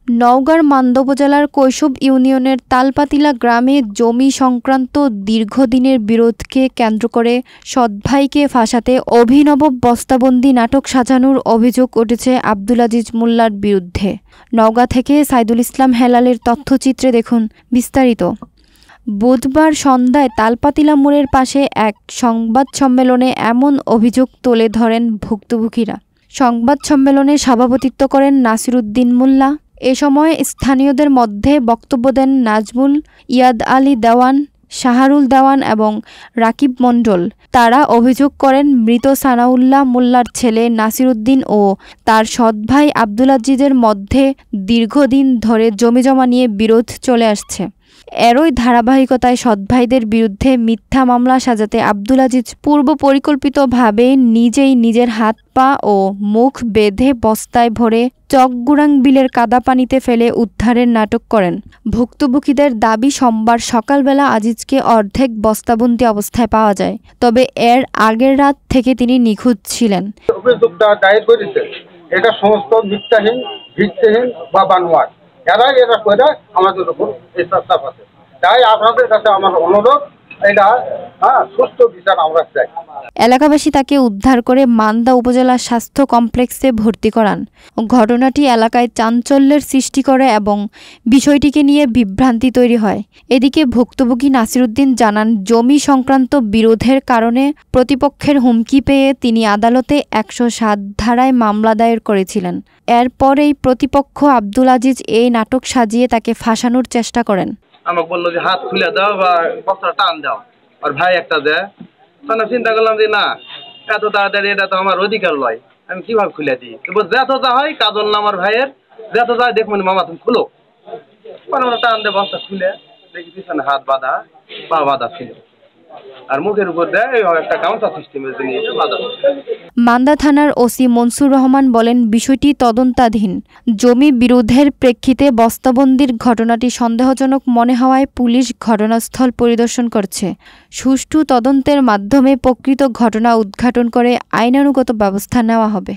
নওগাঁর মান্দা উপজেলার কৈশব ইউনিয়নের তালপাতিলা গ্রামে জমি সংক্রান্ত দীর্ঘদিনের বিরোধকে কেন্দ্র করে সৎভাইকে ফাঁসাতে অভিনব বস্তাবন্দি নাটক সাজানোর অভিযোগ উঠেছে আব্দুল আজিজ মোল্লার বিরুদ্ধে। নওগাঁ থেকে সাইদুল ইসলাম হেলালের তথ্যচিত্রে দেখুন বিস্তারিত। বুধবার সন্ধ্যায় তালপাতিলা মোড়ের পাশে এক সংবাদ সম্মেলনে এমন অভিযোগ তুলে ধরেন ভুক্তভোগীরা। সংবাদ সম্মেলনে সভাপতিত্ব করেন নাসিরউদ্দিন মোল্লা। এ সময় স্থানীয়দের মধ্যে বক্তব্য দেন নাজমুল, ইয়াদ আলী দেওয়ান, শাহরুল দেওয়ান এবং রাকিব মণ্ডল। তারা অভিযোগ করেন মৃত সানাউল্লাহ মোল্লার ছেলে নাসিরউদ্দিন ও তার সৎ ভাই আব্দুল আজিজের মধ্যে দীর্ঘদিন ধরে জমিজমা নিয়ে বিরোধ চলে আসছে। এরই ধারাবাহিকতায় সৎ ভাইদের বিরুদ্ধে মিথ্যা মামলা সাজাতে আব্দুল আজিজ পূর্ব পরিকল্পিতভাবে নিজেই নিজের হাত পা ও মুখ বেঁধে বস্তায় ভরে চকগুড়াং বিলের কাদা পানিতে ফেলে উদ্ধারের নাটক করেন। ভুক্তভোগীদের দাবি সোমবার সকালবেলা আজিজকে অর্ধেক বস্তাবন্দি অবস্থায় পাওয়া যায়, তবে এর আগের রাত থেকে তিনি নিখোঁজ ছিলেন। এটা সমস্ত মিথ্যাহীন, ভিত্তিহীন বা বানোয়াট। এরা করে আমাদের উপর এই প্রস্তাব আছে। তাই আপনাদের কাছে আমার অনুরোধ, এটা সুষ্ঠু বিচার আমরা চাই। এলাকাবাসী তাকে উদ্ধার করে মান্দা উপজেলা স্বাস্থ্য কমপ্লেক্সে ভর্তি করান। ঘটনাটি এলাকায় চাঞ্চল্যের সৃষ্টি করে এবং বিষয়টিকে নিয়ে বিভ্রান্তি তৈরি হয়। এদিকে ভুক্তভোগী নাসিরউদ্দিন জানান, জমি সংক্রান্ত বিরোধের কারণে প্রতিপক্ষের হুমকি পেয়ে তিনি আদালতে 107 ধারায় মামলা দায়ের করেছিলেন। এরপরেই প্রতিপক্ষ আব্দুল আজিজ এই নাটক সাজিয়ে তাকে ফাঁসানোর চেষ্টা করেন। আমাকে বললো যে হাত খুলে দাও বা বস্তা টান দাও, আর ভাই একটা দেয়। তখন চিন্তা করলাম যে না, এত তাড়াতাড়ি এটা তো আমার অধিকার লয়, আমি কিভাবে খুলে দিই। যতটা হয় কাজল না আমার ভাইয়ের, যতটা দেখবেন মামা তুমি খুলো। আমরা টান দিয়ে বস্তা খুলে দেখি পিছনে হাত বাঁধা, পা বাঁধা ছিল, আর মুখের উপর দেয় একটা কাউন্টার সিস্টেমের জিনিস বাঁধা। মান্দা থানার ওসি মনসুর রহমান বলেন, বিষয়টি তদন্তাধীন। জমি বিরোধের প্রেক্ষিতে বস্তাবন্দির ঘটনাটি সন্দেহজনক মনে হওয়ায় পুলিশ ঘটনাস্থল পরিদর্শন করছে। সুষ্ঠু তদন্তের মাধ্যমে প্রকৃত ঘটনা উদ্ঘাটন করে আইনানুগত ব্যবস্থা নেওয়া হবে।